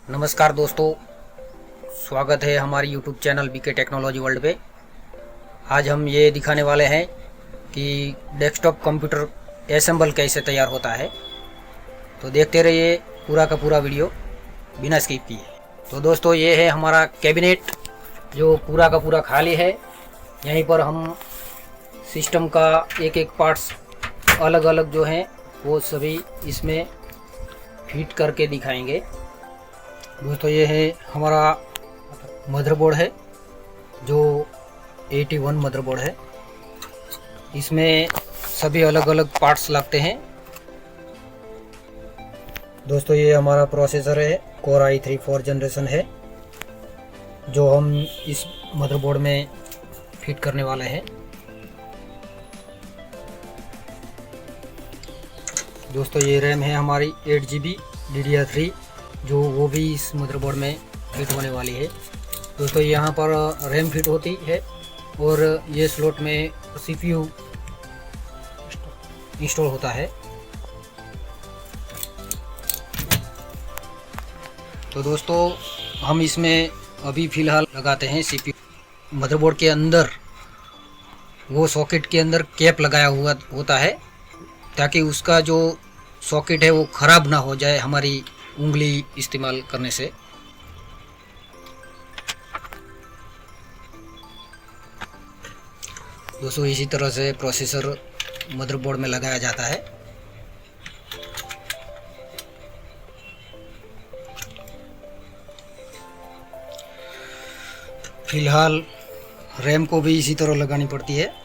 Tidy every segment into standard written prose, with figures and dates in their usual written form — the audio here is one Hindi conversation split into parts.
नमस्कार दोस्तों, स्वागत है हमारी YouTube channel BK technology world पे। आज हम ये दिखाने वाले हैं कि डेस्कटॉप कंप्यूटर असेंबल कैसे तैयार होता है। तो देखते रहिए पूरा का पूरा वीडियो बिना स्किप किए। तो दोस्तों, ये है हमारा कैबिनेट जो पूरा का पूरा खाली है। यहीं पर हम सिस्टम का एक एक पार्ट्स अलग अलग जो हैं वो सभी इसमें फिट करके दिखाएंगे। दोस्तों, ये है हमारा मदरबोर्ड है जो 81 मदरबोर्ड है। इसमें सभी अलग अलग पार्ट्स लगते हैं। दोस्तों, ये हमारा प्रोसेसर है, कोर i3 4 जनरेशन है जो हम इस मदरबोर्ड में फिट करने वाले हैं। दोस्तों, ये रैम है हमारी 8GB DDR3 जो वो भी इस मदरबोर्ड में फिट होने वाली है। दोस्तों, यहाँ पर रैम फिट होती है और ये स्लॉट में CPU इंस्टॉल होता है। तो दोस्तों, हम इसमें अभी फ़िलहाल लगाते हैं CPU। मदरबोर्ड के अंदर वो सॉकेट के अंदर कैप लगाया हुआ होता है ताकि उसका जो सॉकेट है वो ख़राब ना हो जाए हमारी उंगली इस्तेमाल करने से। दोस्तों, इसी तरह से प्रोसेसर मदरबोर्ड में लगाया जाता है। फिलहाल रैम को भी इसी तरह लगानी पड़ती है।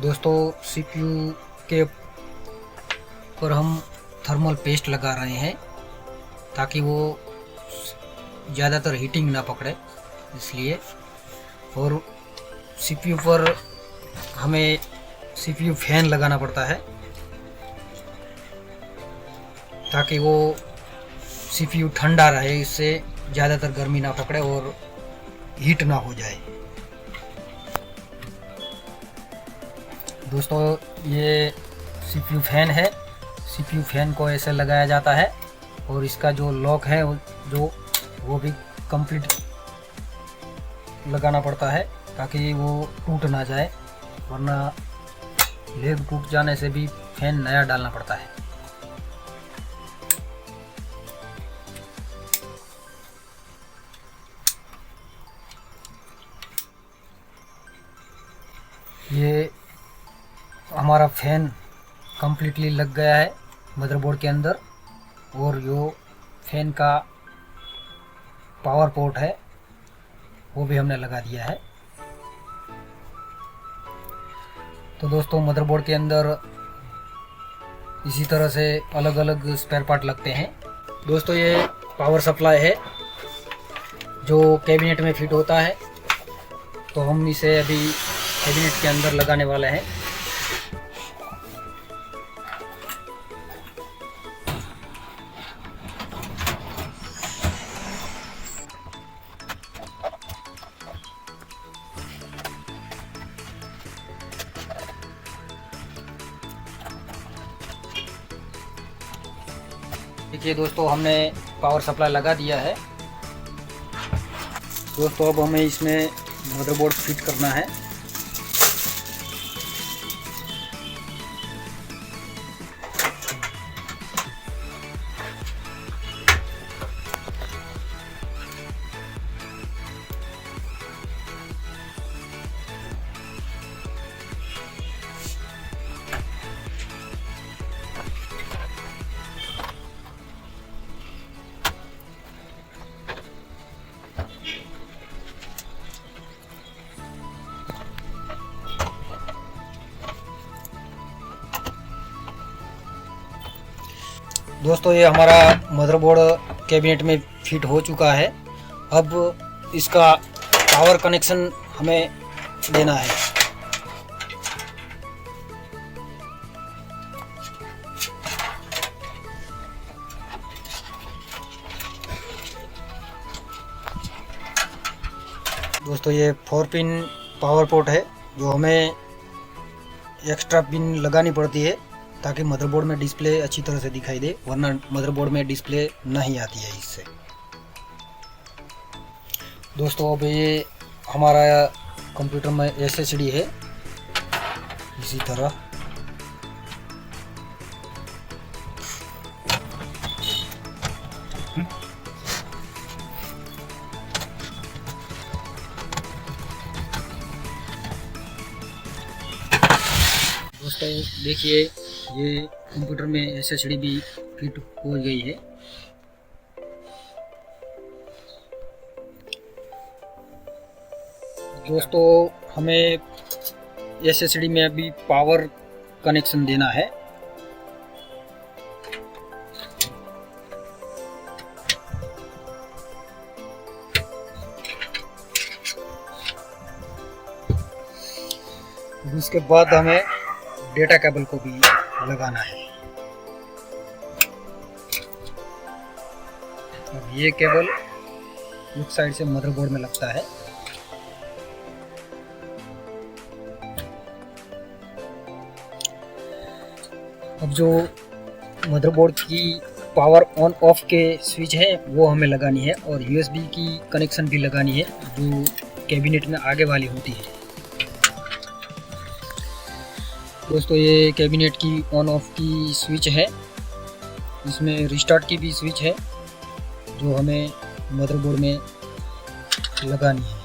दोस्तों, CPU के पर हम थर्मल पेस्ट लगा रहे हैं ताकि वो ज़्यादातर हीटिंग ना पकड़े, इसलिए। और CPU पर हमें CPU फैन लगाना पड़ता है ताकि वो CPU ठंडा रहे, इससे ज़्यादातर गर्मी ना पकड़े और हीट ना हो जाए। दोस्तों, ये CPU फैन है। CPU फैन को ऐसे लगाया जाता है और इसका जो लॉक है वो भी कंप्लीट लगाना पड़ता है ताकि वो टूट ना जाए, वरना लेग टूट जाने से भी फैन नया डालना पड़ता है। ये हमारा फैन कंप्लीटली लग गया है मदरबोर्ड के अंदर और जो फैन का पावर पोर्ट है वो भी हमने लगा दिया है। तो दोस्तों, मदरबोर्ड के अंदर इसी तरह से अलग अलग स्पेयर पार्ट लगते हैं। दोस्तों, ये पावर सप्लाई है जो कैबिनेट में फिट होता है। तो हम इसे अभी कैबिनेट के अंदर लगाने वाले हैं। देखिए दोस्तों, हमने पावर सप्लाई लगा दिया है। दोस्तों, अब हमें इसमें मदरबोर्ड फिट करना है। दोस्तों, ये हमारा मदरबोर्ड कैबिनेट में फिट हो चुका है। अब इसका पावर कनेक्शन हमें देना है। दोस्तों, ये 4 पिन पावर पोर्ट है जो हमें एक्स्ट्रा पिन लगानी पड़ती है ताकि मदरबोर्ड में डिस्प्ले अच्छी तरह से दिखाई दे, वरना मदरबोर्ड में डिस्प्ले नहीं आती है इससे। दोस्तों अब ये हमारा कंप्यूटर में SSD है, इसी तरह दोस्तों देखिए ये कंप्यूटर में SSD भी फिट हो गई है। दोस्तों हमें SSD में अभी पावर कनेक्शन देना है। उसके बाद हमें डेटा केबल को भी लगाना है। अब ये केबल एक साइड से मदरबोर्ड में लगता है। अब जो मदरबोर्ड की पावर ऑन ऑफ के स्विच है वो हमें लगानी है, और USB की कनेक्शन भी लगानी है जो कैबिनेट में आगे वाली होती है। दोस्तों ये कैबिनेट की ऑन ऑफ की स्विच है, इसमें रिस्टार्ट की भी स्विच है जो हमें मदरबोर्ड में लगानी है।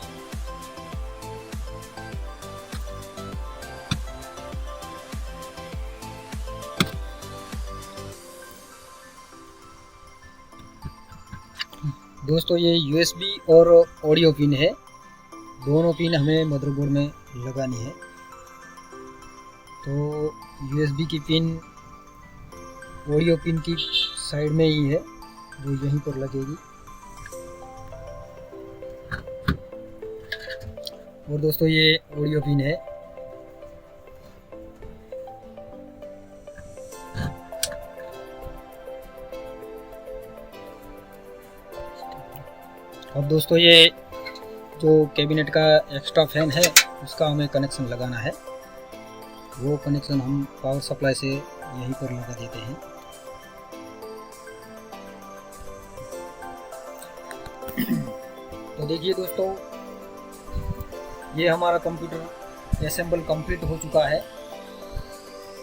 दोस्तों ये USB और ऑडियो पिन है, दोनों पिन हमें मदरबोर्ड में लगानी है। तो USB की पिन ऑडियो पिन की साइड में ही है जो यहीं पर लगेगी। और दोस्तों ये ऑडियो पिन है। अब दोस्तों ये जो कैबिनेट का एक्स्ट्रा फैन है उसका हमें कनेक्शन लगाना है। वो कनेक्शन हम पावर सप्लाई से यहीं पर लगा देते हैं। तो देखिए दोस्तों ये हमारा कंप्यूटर असेंबल कंप्लीट हो चुका है।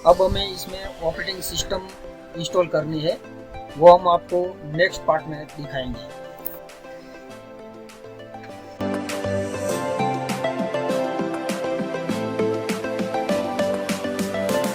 अब हमें इसमें ऑपरेटिंग सिस्टम इंस्टॉल करनी है, वो हम आपको नेक्स्ट पार्ट में दिखाएंगे।